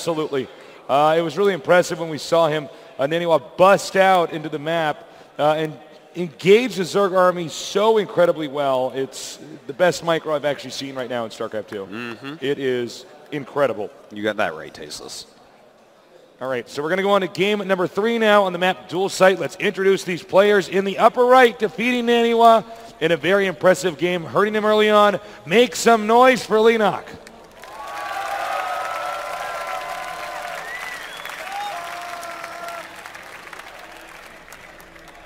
Absolutely. It was really impressive when we saw him, Naniwa, bust out into the map and engage the Zerg army so incredibly well. It's the best micro I've actually seen right now in StarCraft 2. Mm-hmm. It is incredible. You got that right, Tasteless. All right, so we're going to go on to game number 3 now on the map Dual Site. Let's introduce these players. In the upper right, defeating Naniwa in a very impressive game, hurting him early on. Make some noise for Leenock.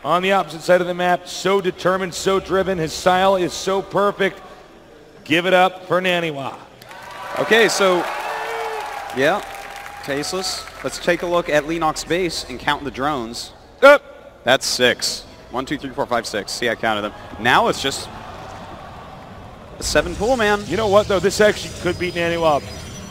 On the opposite side of the map, so determined, so driven. His style is so perfect. Give it up for Naniwa. Okay, so, yeah, Tasteless. Let's take a look at Leenock's base and count the drones. That's 6. 1, 2, 3, 4, 5, 6. See, I counted them. Now it's just a 7 pool, man. You know what, though? This actually could beat Naniwa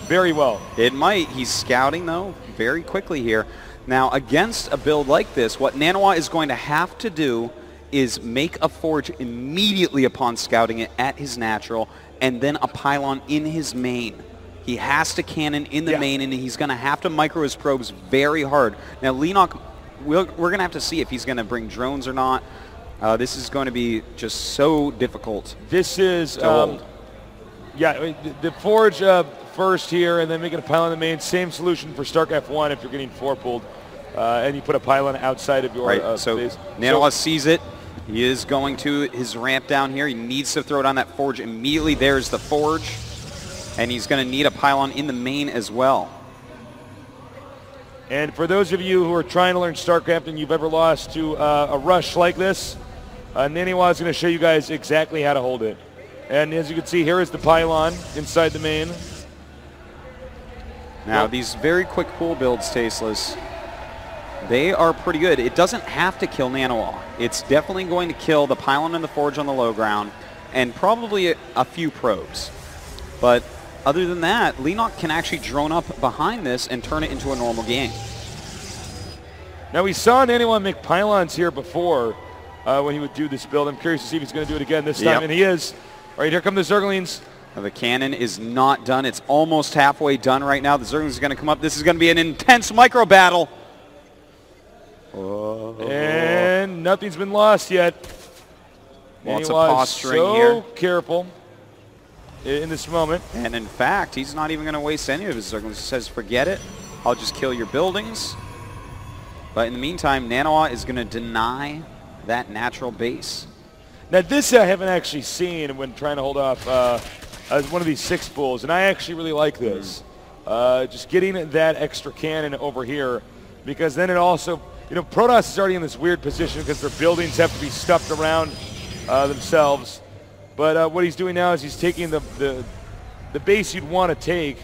very well. It might. He's scouting, though, very quickly here. Now, against a build like this, what Naniwa is going to have to do is make a forge immediately upon scouting it at his natural, and then a pylon in his main. He has to cannon in the main, and he's going to have to micro his probes very hard. Now, Leenock, we're going to have to see if he's going to bring drones or not. This is going to be just so difficult. This is, yeah, the forge first here, and then making a pylon in the main. Same solution for StarCraft 1 if you're getting 4 pulled, and you put a pylon outside of your so base. Naniwa sees it. He is going to his ramp down here. He needs to throw down that forge immediately. There's the forge. And he's going to need a pylon in the main as well. And for those of you who are trying to learn StarCraft and you've ever lost to a rush like this, Naniwa is going to show you guys exactly how to hold it. And as you can see, here is the pylon inside the main. Now, these very quick pool builds, Tasteless, they are pretty good. It doesn't have to kill Naniwa. It's definitely going to kill the pylon and the forge on the low ground, and probably a few probes. But other than that, Leenock can actually drone up behind this and turn it into a normal game. Now, we saw Naniwa make pylons here before when he would do this build. I'm curious to see if he's going to do it again this time, and he is. All right, here come the Zerglings. Now, the cannon is not done. It's almost halfway done right now. The Zerglings are going to come up. This is going to be an intense micro battle. And nothing's been lost yet. Lots of posturing here. So careful in this moment. And in fact, he's not even going to waste any of his Zerglings. He says, forget it. I'll just kill your buildings. But in the meantime, Naniwa is going to deny that natural base. Now, this I haven't actually seen when trying to hold off one of these 6 pools, and I actually really like this. Just getting that extra cannon over here, because then it also, you know, Protoss is already in this weird position because their buildings have to be stuffed around themselves. But what he's doing now is he's taking the base you'd want to take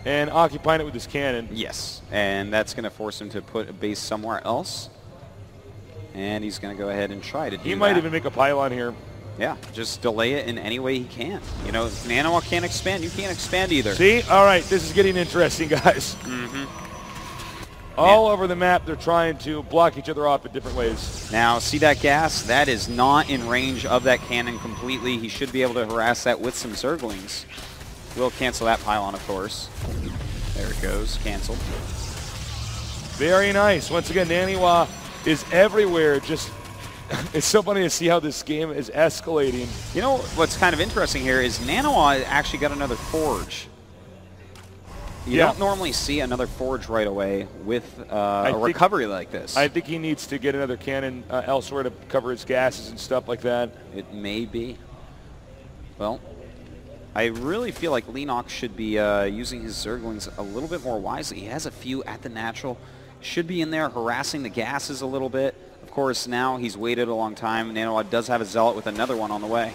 and occupying it with his cannon. Yes, and that's going to force him to put a base somewhere else. And he's going to go ahead and try to do that. He might even make a pylon here. Yeah, just delay it in any way he can. You know, if Naniwa can't expand, you can't expand either. See? All right, this is getting interesting, guys. All over the map, they're trying to block each other off in different ways. Now, see that gas? That is not in range of that cannon completely. He should be able to harass that with some Zerglings. We'll cancel that pylon, of course. There it goes, canceled. Very nice. Once again, Naniwa is everywhere. Just, it's so funny to see how this game is escalating. You know what's kind of interesting here is Naniwa actually got another forge. You don't normally see another forge right away with a recovery like this. I think he needs to get another cannon elsewhere to cover his gases and stuff like that. It may be. Well, I really feel like Leenock should be using his Zerglings a little bit more wisely. He has a few at the natural. Should be in there harassing the gases a little bit. Of course, now he's waited a long time. Naniwa does have a Zealot with another one on the way.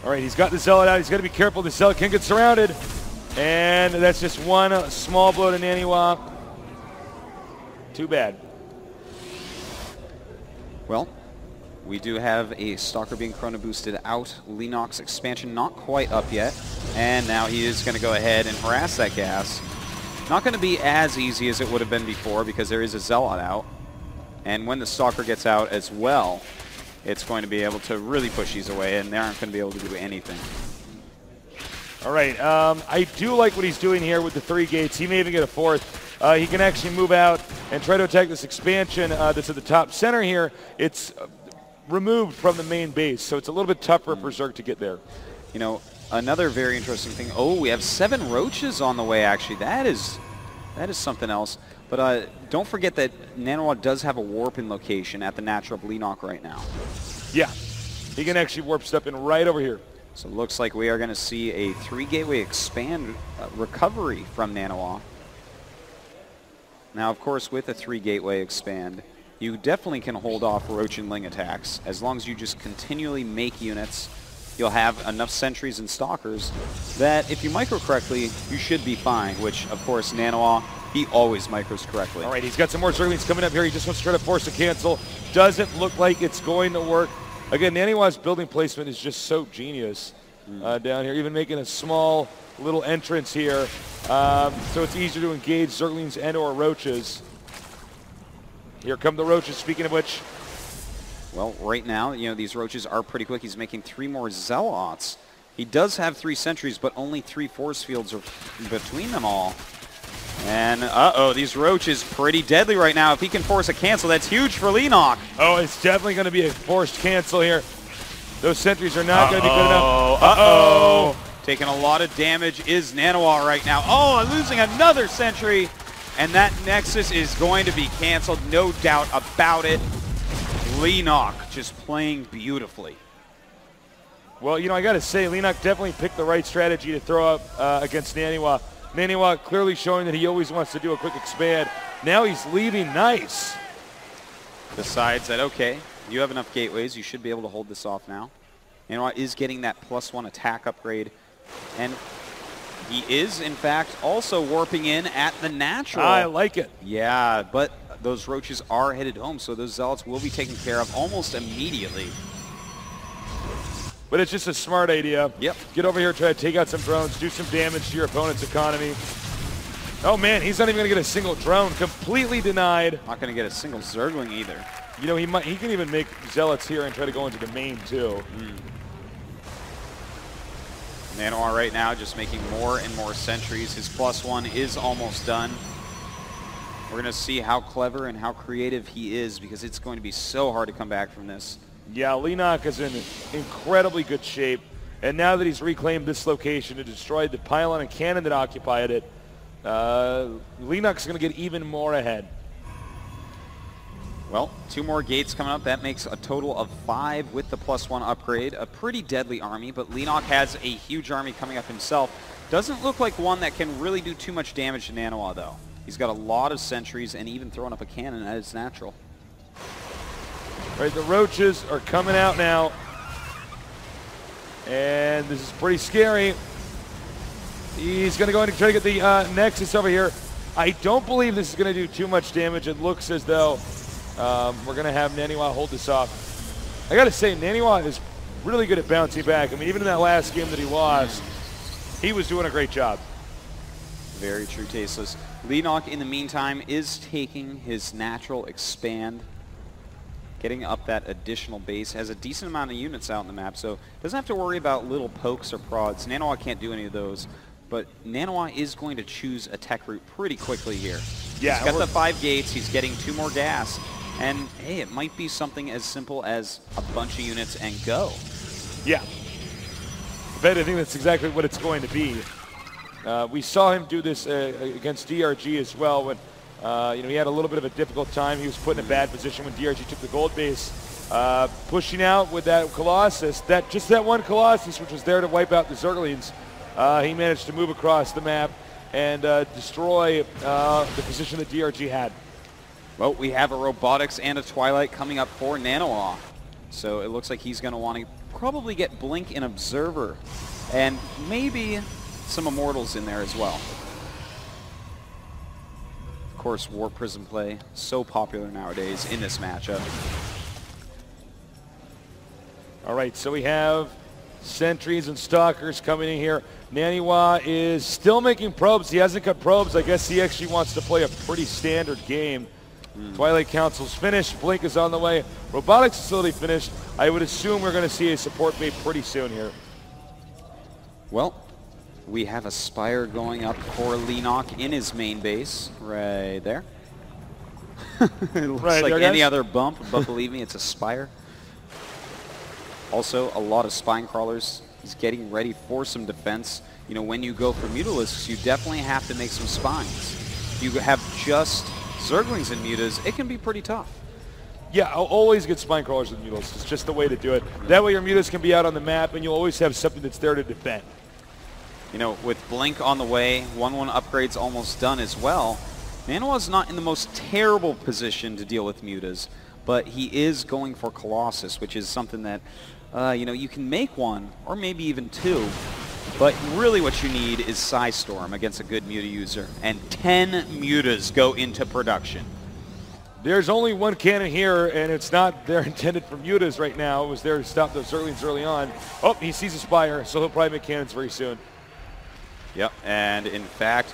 All right, he's got the Zealot out. He's got to be careful. The Zealot can get surrounded. And that's just one small blow to Naniwa. Too bad. Well, we do have a Stalker being chrono boosted out. Leenock's expansion not quite up yet. And now he is going to go ahead and harass that gas. Not going to be as easy as it would have been before because there is a Zealot out. And when the Stalker gets out as well, it's going to be able to really push these away, and they aren't going to be able to do anything. All right, I do like what he's doing here with the 3 gates. He may even get a 4th. He can actually move out and try to attack this expansion that's at the top center here. It's removed from the main base, so it's a little bit tougher for Zerg to get there. You know, another very interesting thing. Oh, we have 7 roaches on the way, actually. That is something else. But don't forget that Naniwa does have a warp in location at the natural Leenock right now. Yeah, he can actually warp step in right over here. So it looks like we are going to see a 3-gateway expand recovery from Naniwa. Now, of course, with a 3-gateway expand, you definitely can hold off Roach and Ling attacks. As long as you just continually make units, you'll have enough sentries and stalkers that if you micro correctly, you should be fine, which, of course, Naniwa, he always micros correctly. All right, he's got some more Zerglings coming up here. He just wants to try to force a cancel. Doesn't look like it's going to work. Again, Naniwa's building placement is just so genius down here, even making a small little entrance here. So it's easier to engage Zerglings and or Roaches. Here come the Roaches, speaking of which. Well, right now, you know, these Roaches are pretty quick. He's making 3 more Zealots. He does have 3 sentries, but only 3 force fields are between them all. And, uh-oh, these Roaches pretty deadly right now. If he can force a cancel, that's huge for Leenock. Oh, it's definitely going to be a forced cancel here. Those sentries are not going to be good enough. Uh-oh. Taking a lot of damage is Naniwa right now. Oh, I'm losing another sentry. And that Nexus is going to be canceled, no doubt about it. Leenock just playing beautifully. Well, you know, I got to say, Leenock definitely picked the right strategy to throw up against Naniwa. Naniwa clearly showing that he always wants to do a quick expand. Now he's leaving nice. Decides that, okay, you have enough gateways. You should be able to hold this off now. Naniwa is getting that +1 attack upgrade. And he is, in fact, also warping in at the natural. I like it. Yeah, but those Roaches are headed home, so those Zealots will be taken care of almost immediately. But it's just a smart idea. Yep. Get over here, try to take out some drones, do some damage to your opponent's economy. Oh man, he's not even going to get a single drone. Completely denied. Not going to get a single Zergling either. You know, he can even make Zealots here and try to go into the main too. Naniwa right now just making more and more sentries. His +1 is almost done. We're going to see how clever and how creative he is, because it's going to be so hard to come back from this. Yeah, Leenock is in incredibly good shape. And now that he's reclaimed this location and destroyed the pylon and cannon that occupied it, Leenock's going to get even more ahead. Well, 2 more gates coming up. That makes a total of 5 with the +1 upgrade. A pretty deadly army, but Leenock has a huge army coming up himself. Doesn't look like one that can really do too much damage to Naniwa, though. He's got a lot of sentries and even throwing up a cannon at his natural. Right, the Roaches are coming out now. And this is pretty scary. He's going to go in and try to get the Nexus over here. I don't believe this is going to do too much damage. It looks as though we're going to have Naniwa hold this off. I got to say, Naniwa is really good at bouncing back. I mean, even in that last game that he lost, he was doing a great job. Very true, Tasteless. Leenock, in the meantime, is taking his natural expand, getting up that additional base, has a decent amount of units out in the map, so doesn't have to worry about little pokes or prods. Naniwa can't do any of those, but Naniwa is going to choose a tech route pretty quickly here. Yeah, he's got the 5 gates, he's getting 2 more gas, and hey, it might be something as simple as a bunch of units and go. Yeah. I think that's exactly what it's going to be. We saw him do this against DRG as well when you know, he had a little bit of a difficult time. He was put in a bad position when DRG took the gold base. Pushing out with that Colossus, just that one Colossus, which was there to wipe out the Zerglings. He managed to move across the map and destroy the position that DRG had. Well, we have a Robotics and a Twilight coming up for Naniwa. So it looks like he's going to want to probably get Blink and Observer. And maybe some Immortals in there as well. Of course, War Prism play, so popular nowadays in this matchup. All right, so we have sentries and stalkers coming in here. Naniwa is still making probes. He hasn't got probes. I guess he actually wants to play a pretty standard game. Twilight Council's finished. Blink is on the way. Robotics facility finished. I would assume we're going to see a support bait pretty soon here. Well, We have a Spire going up for Leenock in his main base, right there. It looks right like there, any guys. other bump, but believe me, it's a Spire. Also, a lot of Spine Crawlers. He's getting ready for some defense. You know, when you go for Mutalisks, you definitely have to make some Spines. If you have just Zerglings and Mutas, it can be pretty tough. Yeah, I'll always get Spine Crawlers with Mutalisks. It's just the way to do it. That way your Mutas can be out on the map, and you'll always have something that's there to defend. You know, with Blink on the way, 1/1 upgrades almost done as well. Naniwa's not in the most terrible position to deal with Mutas, but he is going for Colossus, which is something that, you know, you can make one, or maybe even two, but really what you need is Psystorm against a good Muta user, and 10 Mutas go into production. There's only one cannon here, and it's not there intended for Mutas right now. It was there to stop those Zerglings early on. Oh, he sees a Spire, so he'll probably make cannons very soon. Yep, and in fact,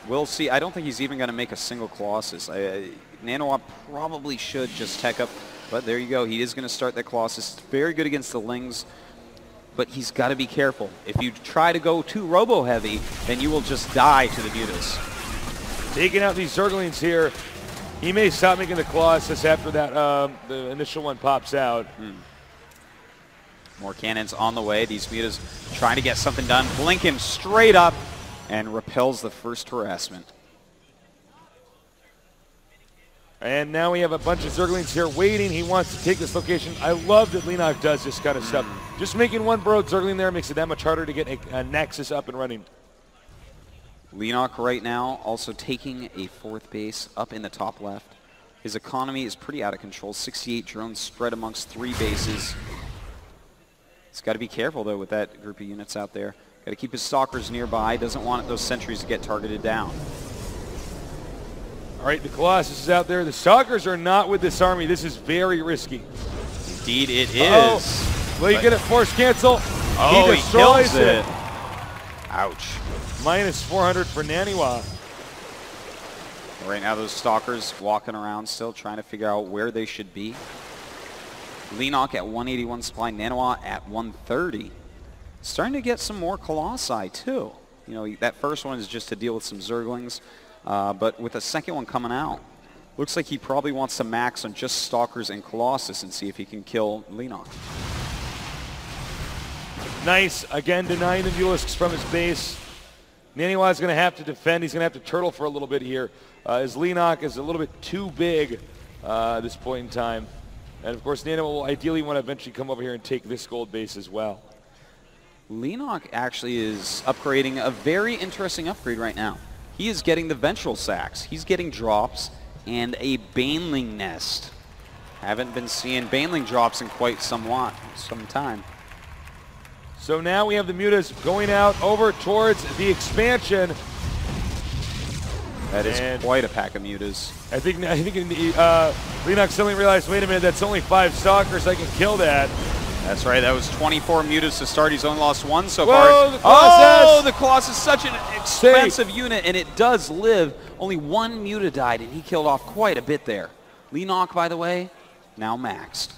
we'll see. I don't think he's even going to make a single Colossus. Naniwa probably should just tech up, but there you go. He is going to start that Colossus. Very good against the Lings, but he's got to be careful. If you try to go too robo-heavy, then you will just die to the Mutas. Taking out these Zerglings here. He may stop making the Colossus after that the initial one pops out. More cannons on the way. These Mutas trying to get something done. Blink him straight up and repels the first harassment. And now we have a bunch of Zerglings here waiting. He wants to take this location. I love that Leenock does this kind of stuff. Just making one burrowed Zergling there makes it that much harder to get a Nexus up and running. Leenock right now also taking a 4th base up in the top left. His economy is pretty out of control. 68 drones spread amongst 3 bases. He's got to be careful, though, with that group of units out there. Got to keep his Stalkers nearby. Doesn't want those sentries to get targeted down. All right, the Colossus is out there. The Stalkers are not with this army. This is very risky. Indeed it is. Will you get it? Force cancel. Oh, he destroys kills it. Ouch. Minus 400 for Naniwa. Right now those Stalkers walking around still trying to figure out where they should be. Leenock at 181 supply, Naniwa at 130. Starting to get some more Colossi too. You know, that first one is just to deal with some Zerglings, but with the second one coming out, looks like he probably wants to max on just Stalkers and Colossus and see if he can kill Leenock. Nice, again denying the Mutalisks from his base. Naniwa is going to have to defend. He's going to have to turtle for a little bit here, as Leenock is a little bit too big at this point in time. And of course, Naniwa will ideally want to eventually come over here and take this gold base as well. Leenock actually is upgrading a very interesting upgrade right now. He is getting the Ventral Sacks. He's getting drops and a Baneling nest. Haven't been seeing Baneling drops in quite some time. So now we have the Mutas going out over towards the expansion. That is quite a pack of Mutas. I think Leenock suddenly realized, wait a minute, that's only 5 Stalkers. I can kill that. That's right. That was 24 Mutas to start. He's only lost 1 so Whoa, far. the Colossus! Oh, the Colossus is such an expensive unit, and it does live. Only 1 Muta died, and he killed off quite a bit there. Leenock, by the way, now maxed.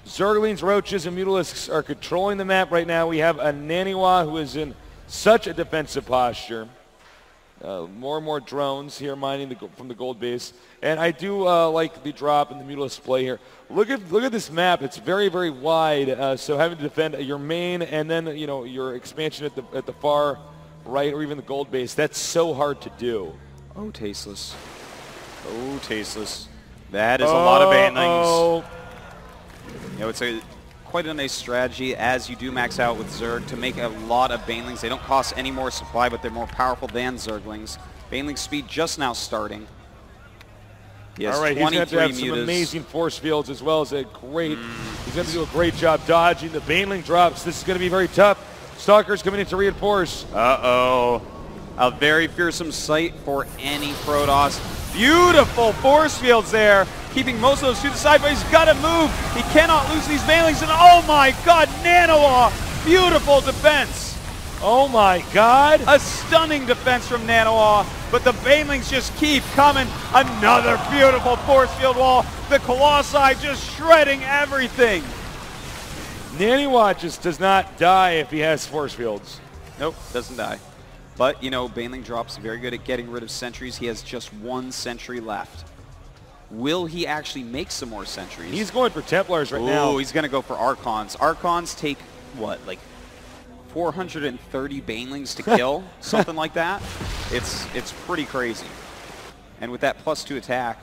Zerglings, Roaches, and Mutalisks are controlling the map right now. We have a Naniwa who is in such a defensive posture. More and more drones here mining from the gold base. And I do like the drop in the Mutalisk play here. Look at this map. It's very, very wide. So having to defend your main and then your expansion at the far right or even the gold base, that's so hard to do. Oh, Tasteless. Oh, Tasteless. That is a lot of Banelings. You know, it's quite a nice strategy as you do max out with Zerg to make a lot of Banelings. They don't cost any more supply, but they're more powerful than Zerglings. Baneling speed just now starting. He has all right, he's going to have some Mutas. amazing force fields as well as a great, he's going to do a great job dodging the Baneling drops. This is going to be very tough. Stalkers coming in to reinforce. Uh-oh. A very fearsome sight for any Protoss. Beautiful force fields there, keeping most of those to the side, but he's got to move. He cannot lose these Banelings, and oh my god, Naniwa! Beautiful defense. Oh my god. A stunning defense from Naniwa, but the Banelings just keep coming. Another beautiful force field wall. The Colossi just shredding everything. Naniwa just does not die if he has force fields. Nope, doesn't die. But, you know, Baneling drops very good at getting rid of sentries. He has just 1 sentry left. Will he actually make some more sentries? He's going for Templars right now. Oh, he's going to go for Archons. Archons take, what, like 430 Banelings to kill? Something like that? It's pretty crazy. And with that +2 attack,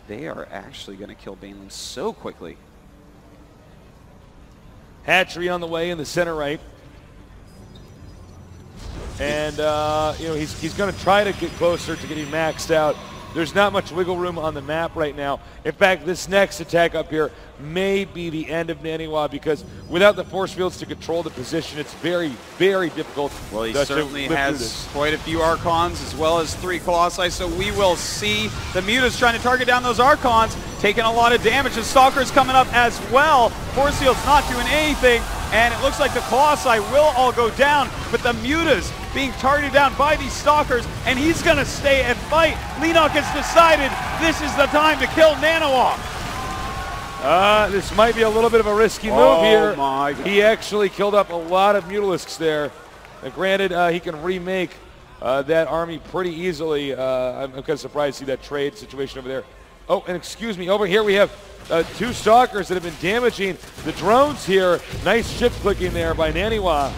they are actually going to kill Baneling so quickly. Hatchery on the way in the center right. And, you know, he's going to try to get closer to getting maxed out. There's not much wiggle room on the map right now. In fact, this next attack up here may be the end of Naniwa because without the force fields to control the position, it's very, very difficult. Well, he certainly has quite a few Archons as well as 3 Colossi, so we will see the Mutas trying to target down those Archons, taking a lot of damage. The Stalker's coming up as well. Force field's not doing anything, and it looks like the Colossi will all go down, but the Mutas being targeted down by these Stalkers, and he's going to stay and fight. Leenock has decided this is the time to kill Naniwa. This might be a little bit of a risky move here. My God. He actually killed up a lot of Mutalisks there. Granted, he can remake that army pretty easily. I'm kind of surprised to see that trade situation over there. Oh, and excuse me, over here we have 2 Stalkers that have been damaging the drones here. Nice shift clicking there by Naniwa.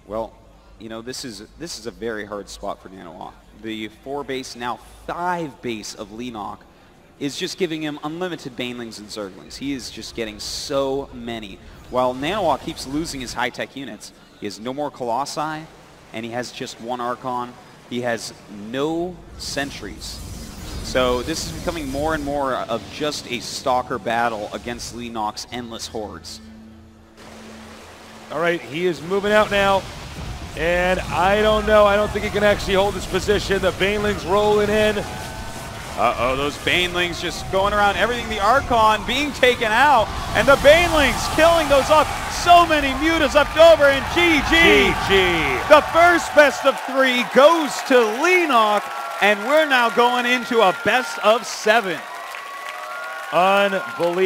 Well, you know, this is a very hard spot for Naniwa. The 4 base, now 5 base of Leenock is just giving him unlimited Banelings and Zerglings. He is just getting so many. While Naniwa keeps losing his high-tech units, he has no more Colossi, and he has just 1 Archon. He has no sentries. So this is becoming more and more of just a Stalker battle against Leenock's endless hordes. All right, he is moving out now. And I don't know. I don't think he can actually hold his position. The Banelings rolling in. Uh-oh, those Banelings just going around everything. The Archon being taken out. And the Banelings killing those off. So many Mutas left over. And GG. GG. The first best of 3 goes to Leenock. And we're now going into a best of 7. Unbelievable.